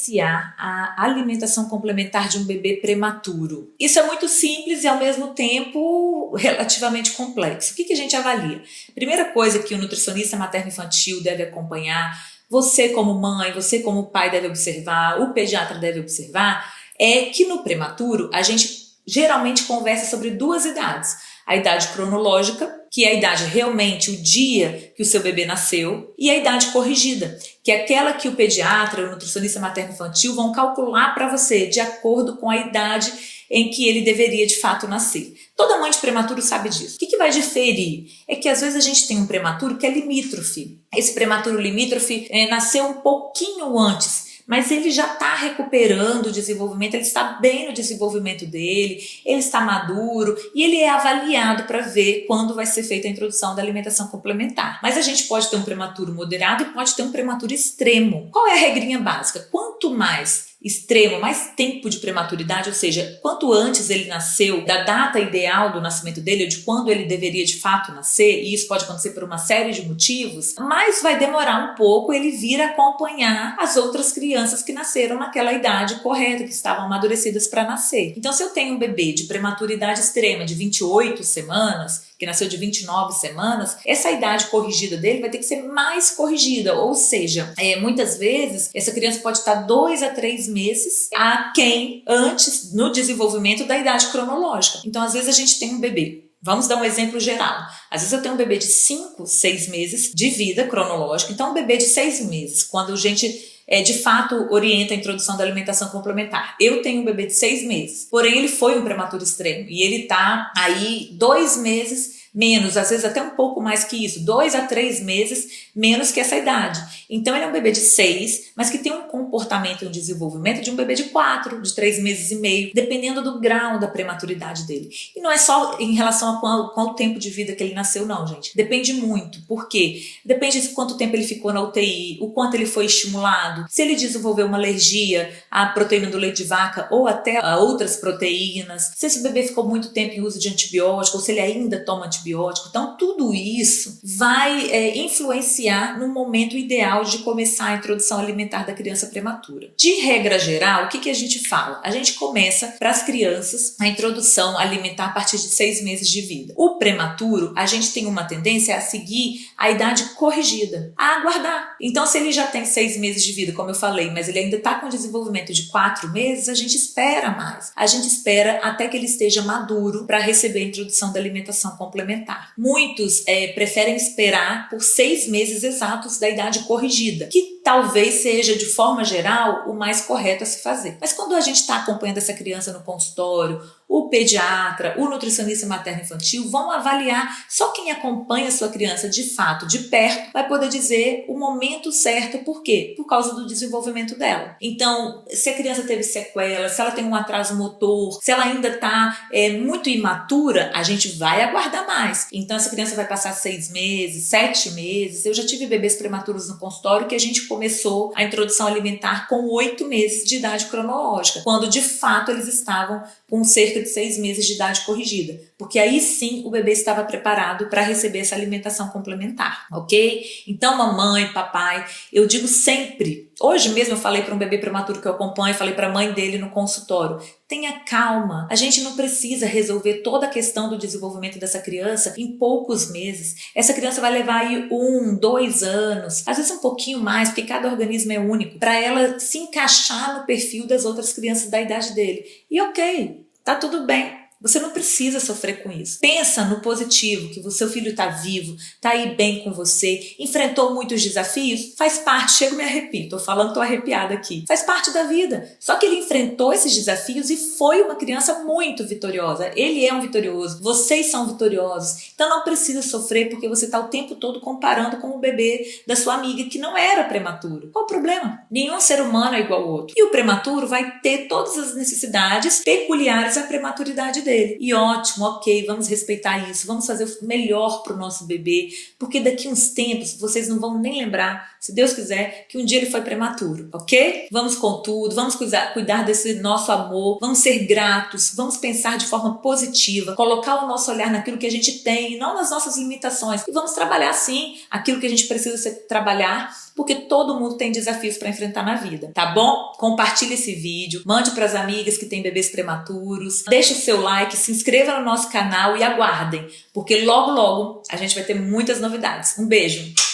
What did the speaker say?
influenciar a alimentação complementar de um bebê prematuro? Isso é muito simples e ao mesmo tempo relativamente complexo. O que a gente avalia? Primeira coisa que o nutricionista materno-infantil deve acompanhar, você como mãe, você como pai deve observar, o pediatra deve observar, é que no prematuro a gente geralmente conversa sobre duas idades. A idade cronológica, que é a idade realmente, o dia que o seu bebê nasceu, e a idade corrigida, que é aquela que o pediatra, o nutricionista materno-infantil vão calcular para você de acordo com a idade em que ele deveria de fato nascer. Toda mãe de prematuro sabe disso. O que vai diferir? É que às vezes a gente tem um prematuro que é limítrofe. Esse prematuro limítrofe nasceu um pouquinho antes, mas ele já está recuperando o desenvolvimento, ele está bem no desenvolvimento dele, ele está maduro e ele é avaliado para ver quando vai ser feita a introdução da alimentação complementar. Mas a gente pode ter um prematuro moderado e pode ter um prematuro extremo. Qual é a regrinha básica? Quanto mais extremo, mais tempo de prematuridade, ou seja, quanto antes ele nasceu da data ideal do nascimento dele, ou de quando ele deveria de fato nascer, e isso pode acontecer por uma série de motivos, mais vai demorar um pouco ele vir acompanhar as outras crianças que nasceram naquela idade correta, que estavam amadurecidas para nascer. Então, se eu tenho um bebê de prematuridade extrema de 28 semanas, que nasceu de 29 semanas, essa idade corrigida dele vai ter que ser mais corrigida, ou seja, muitas vezes essa criança pode estar 2 a 3 meses aquém antes no desenvolvimento da idade cronológica. Então, às vezes a gente tem um bebê. Vamos dar um exemplo geral. Às vezes eu tenho um bebê de 5, 6 meses de vida cronológica. Então, um bebê de 6 meses, quando a gente de fato orienta a introdução da alimentação complementar. Eu tenho um bebê de 6 meses, porém ele foi um prematuro extremo e ele tá aí 2 meses menos, às vezes até um pouco mais que isso, 2 a 3 meses menos que essa idade. Então ele é um bebê de 6, mas que tem um comportamento e um desenvolvimento de um bebê de 4, de 3 meses e meio, dependendo do grau da prematuridade dele. E não é só em relação a qual tempo de vida que ele nasceu, não, gente. Depende muito. Por quê? Depende de quanto tempo ele ficou na UTI, o quanto ele foi estimulado, se ele desenvolveu uma alergia à proteína do leite de vaca ou até a outras proteínas, se esse bebê ficou muito tempo em uso de antibiótico ou se ele ainda toma antibiótico. Então, tudo isso vai influenciar no momento ideal de começar a introdução alimentar da criança prematura. De regra geral, o que a gente fala? A gente começa para as crianças a introdução alimentar a partir de 6 meses de vida. O prematuro, a gente tem uma tendência a seguir a idade corrigida, a aguardar. Então, se ele já tem 6 meses de vida, como eu falei, mas ele ainda está com desenvolvimento de 4 meses, a gente espera mais. A gente espera até que ele esteja maduro para receber a introdução da alimentação complementar. Muitos preferem esperar por 6 meses exatos da idade corrigida, que talvez seja, de forma geral, o mais correto a se fazer. Mas quando a gente está acompanhando essa criança no consultório, o pediatra, o nutricionista materno-infantil vão avaliar. Só quem acompanha a sua criança de fato, de perto, vai poder dizer o momento certo. Por quê? Por causa do desenvolvimento dela. Então, se a criança teve sequelas, se ela tem um atraso motor, se ela ainda está muito imatura, a gente vai aguardar mais. Então, essa criança vai passar 6 meses, 7 meses. Eu já tive bebês prematuros no consultório que a gente começou a introdução alimentar com 8 meses de idade cronológica, quando de fato eles estavam com cerca de 6 meses de idade corrigida, porque aí sim o bebê estava preparado para receber essa alimentação complementar, ok? Então, mamãe, papai, eu digo sempre, hoje mesmo eu falei para um bebê prematuro que eu acompanho, falei para a mãe dele no consultório, tenha calma, a gente não precisa resolver toda a questão do desenvolvimento dessa criança em poucos meses. Essa criança vai levar aí 1, 2 anos, às vezes um pouquinho mais, porque cada organismo é único, para ela se encaixar no perfil das outras crianças da idade dele. E ok, tá tudo bem. Você não precisa sofrer com isso. Pensa no positivo, que o seu filho está vivo, está aí bem com você, enfrentou muitos desafios, faz parte, chego e me arrepio, tô falando, tô arrepiada aqui, faz parte da vida. Só que ele enfrentou esses desafios e foi uma criança muito vitoriosa. Ele é um vitorioso, vocês são vitoriosos, então não precisa sofrer porque você está o tempo todo comparando com o bebê da sua amiga que não era prematuro. Qual o problema? Nenhum ser humano é igual ao outro. E o prematuro vai ter todas as necessidades peculiares à prematuridade dele. dele. E ótimo, ok, vamos respeitar isso, vamos fazer o melhor pro nosso bebê, porque daqui uns tempos vocês não vão nem lembrar, se Deus quiser, que um dia ele foi prematuro, ok? Vamos com tudo, vamos cuidar desse nosso amor, vamos ser gratos, vamos pensar de forma positiva, colocar o nosso olhar naquilo que a gente tem, não nas nossas limitações. E vamos trabalhar sim aquilo que a gente precisa trabalhar, porque todo mundo tem desafios para enfrentar na vida, tá bom? Compartilhe esse vídeo, mande para as amigas que têm bebês prematuros, deixe o seu like, se inscreva no nosso canal e aguardem, porque logo logo a gente vai ter muitas novidades. Um beijo!